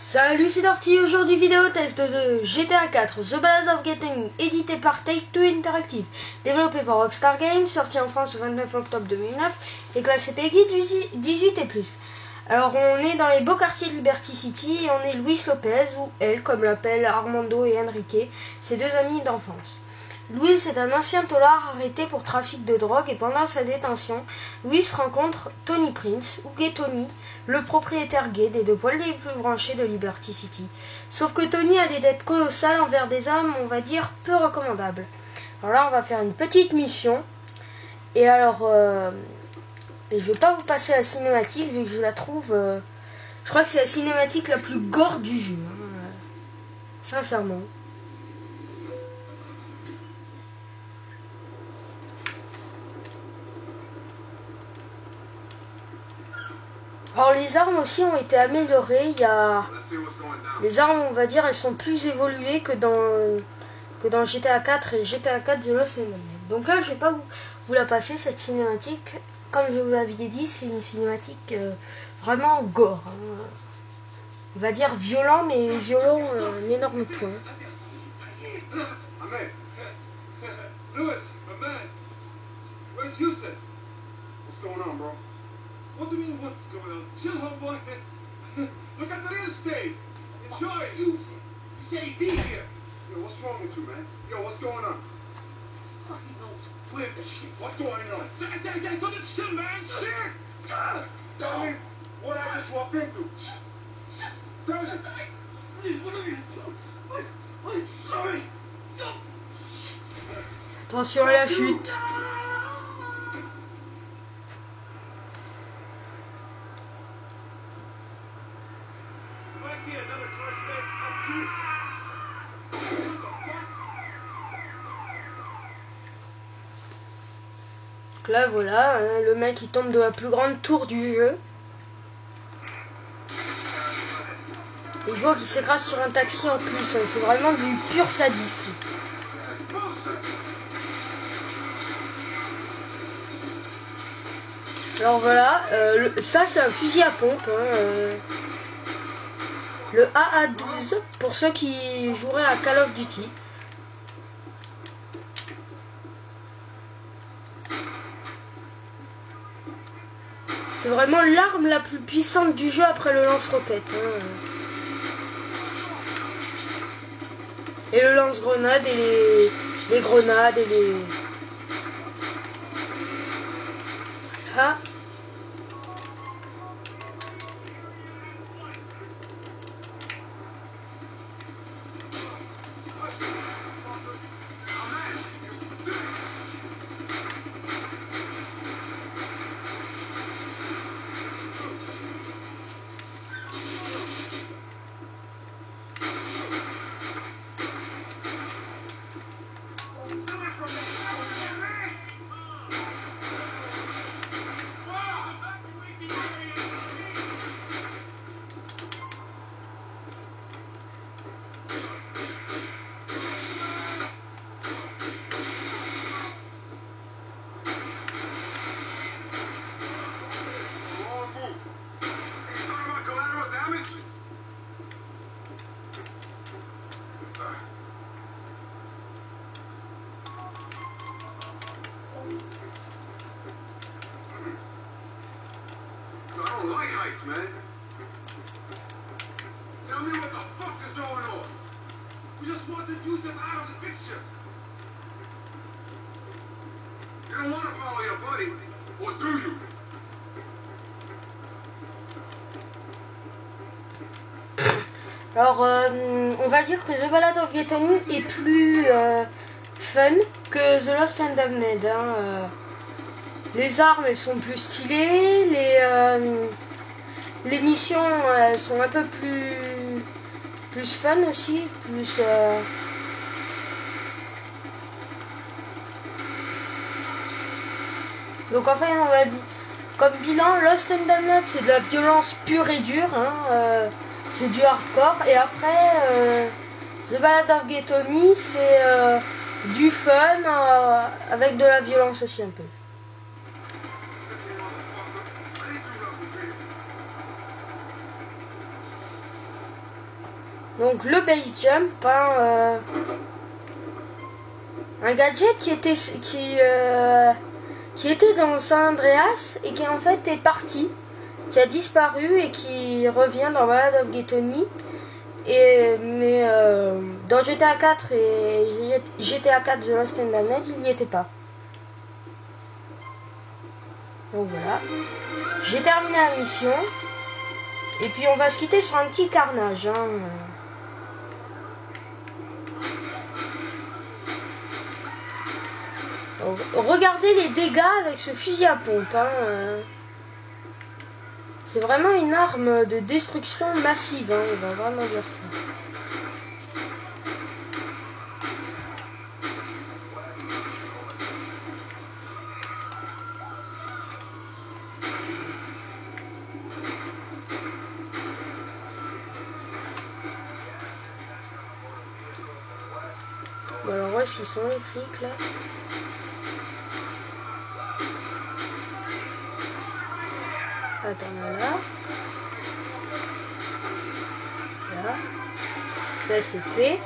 Salut, c'est Dorty. Aujourd'hui vidéo test de GTA 4 The Ballad of Gay Tony, édité par Take-Two Interactive, développé par Rockstar Games, sorti en France le 29 octobre 2009 et classé PEGI 18 et plus. Alors on est dans les beaux quartiers de Liberty City et on est Luis Lopez, ou elle comme l'appellent Armando et Enrique, ses deux amis d'enfance. Luis est un ancien tôlard arrêté pour trafic de drogue et pendant sa détention, Luis rencontre Tony Prince, ou Gay Tony, le propriétaire gay des deux poils les plus branchés de Liberty City. Sauf que Tony a des dettes colossales envers des hommes, on va dire, peu recommandables. Alors là, on va faire une petite mission. Et alors, je vais pas vous passer la cinématique vu que je la trouve... je crois que c'est la cinématique la plus gore du jeu. Hein, sincèrement. Alors les armes aussi ont été améliorées, les armes on va dire elles sont plus évoluées que dans GTA 4 et GTA 4 The Lost Legacy. Donc là je vais pas vous la passer cette cinématique, comme je vous l'avais dit c'est une cinématique vraiment gore, hein. On va dire violent mais violent un énorme point. What do you mean, what's going on? Chill, homeboy. Look at the interstate. Enjoy it. You said he'd be here. Yo, what's wrong with you, man? Yo, what's going on? Fucking knows where the shit. What do I know? Don't you chill, man? Shit! Tell me what I just walked into. Tell me. Please, what are you doing? I'm sorry. Attention à la chute. Donc là voilà, hein, le mec il tombe de la plus grande tour du jeu. Et je vois qu'il s'écrase sur un taxi en plus, hein, c'est vraiment du pur sadisme. Alors voilà, ça c'est un fusil à pompe, hein, le AA-12 pour ceux qui joueraient à Call of Duty. C'est vraiment l'arme la plus puissante du jeu après le lance-roquette. Hein. Et le lance-grenade et les grenades et les... Ah. I don't like heights, man. Tell me what the fuck is going on. We just want to use them out of the picture. You don't want to follow your buddy, or do you? Alors, on va dire que The Ballad of Gay Tony est plus fun que The Lost and Damned. Hein. Les armes, elles sont plus stylées, les missions, elles sont un peu plus fun aussi, plus... Donc en fait, on va dire, comme bilan, Lost and Damned, c'est de la violence pure et dure, hein, c'est du hardcore, et après, The Ballad of Gay Tony, c'est du fun, avec de la violence aussi un peu. Donc le base jump, un gadget qui était dans San Andreas et qui en fait est parti, qui a disparu et qui revient dans Ballad of Ghetto-Knee. Mais dans GTA 4 et GTA 4 The Lost and Damned, il n'y était pas. Donc voilà. J'ai terminé la mission. Et puis on va se quitter sur un petit carnage. Hein. Donc, regardez les dégâts avec ce fusil à pompe. Hein. C'est vraiment une arme de destruction massive, hein, on va vraiment dire ça. Bon, alors où est-ce qu'ils sont les flics là? Attends, là. Là. Ça c'est fait.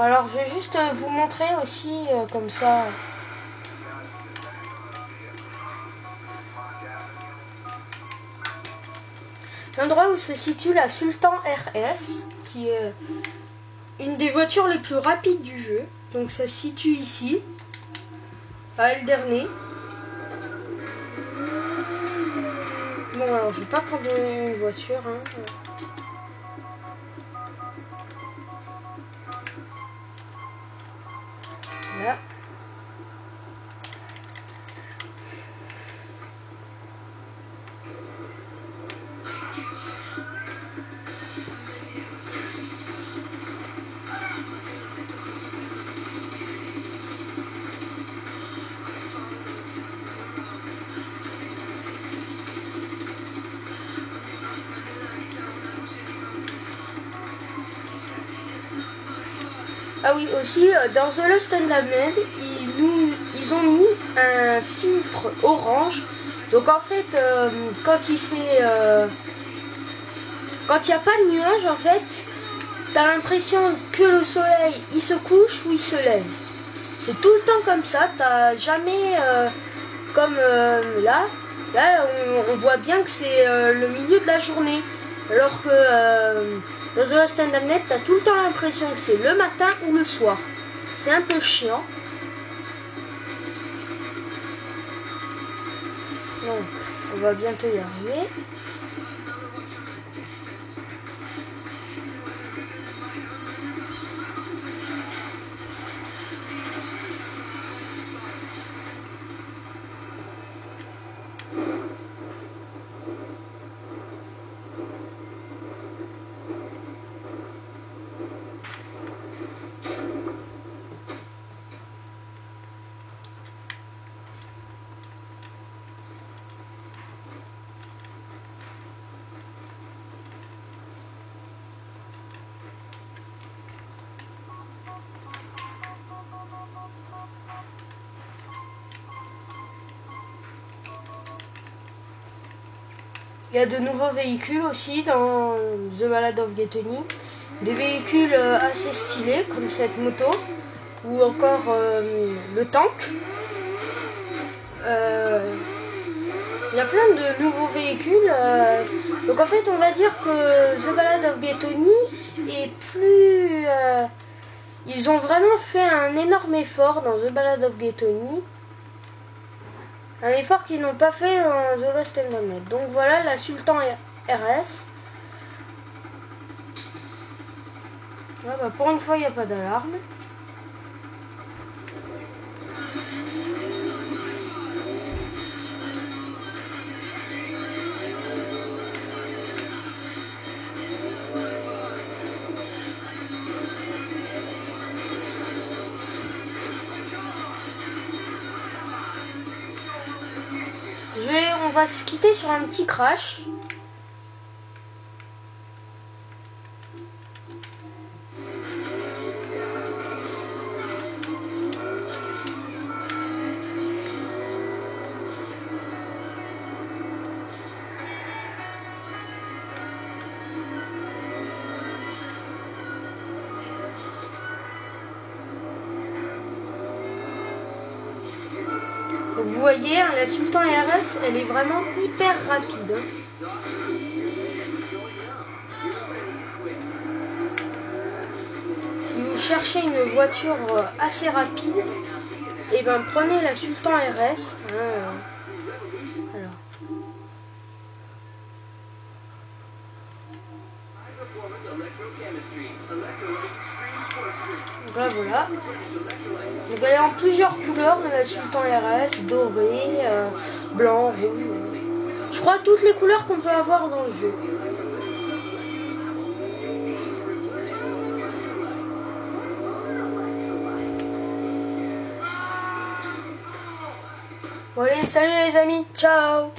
Alors je vais juste vous montrer aussi comme ça. L'endroit où se situe la Sultan RS, qui est une des voitures les plus rapides du jeu. Donc ça se situe ici, à Elderney. Bon alors je vais pas prendre une voiture. Hein. Là. Ah oui, aussi, dans The Lost and Damned, ils ont mis un filtre orange. Donc en fait, quand il n'y a pas de nuages, en fait, t'as l'impression que le soleil, il se couche ou il se lève. C'est tout le temps comme ça, t'as jamais comme là. Là, on voit bien que c'est le milieu de la journée. Alors que dans The Lost and Damned, t'as tout le temps l'impression que c'est le matin ou le soir. C'est un peu chiant. Donc, on va bientôt y arriver. Il y a de nouveaux véhicules aussi dans The Ballad of Ghetto-Knee. Des véhicules assez stylés comme cette moto ou encore le tank. Il y a plein de nouveaux véhicules. Donc en fait on va dire que The Ballad of Ghetto-Knee est plus... ils ont vraiment fait un énorme effort dans The Ballad of Ghetto-Knee. Un effort qu'ils n'ont pas fait dans The Lost and Damned. Donc voilà la Sultan RS. Ah bah pour une fois il n'y a pas d'alarme. On va se quitter sur un petit crash. Donc vous voyez, hein, la Sultan RS, elle est vraiment hyper rapide. Hein. Si vous cherchez une voiture assez rapide, et ben prenez la Sultan RS. Hein, alors. Donc là voilà. Donc elle est en plusieurs couleurs, la Sultan RS, doré, blanc, rouge. Je crois toutes les couleurs qu'on peut avoir dans le jeu. Bon allez, salut les amis, ciao!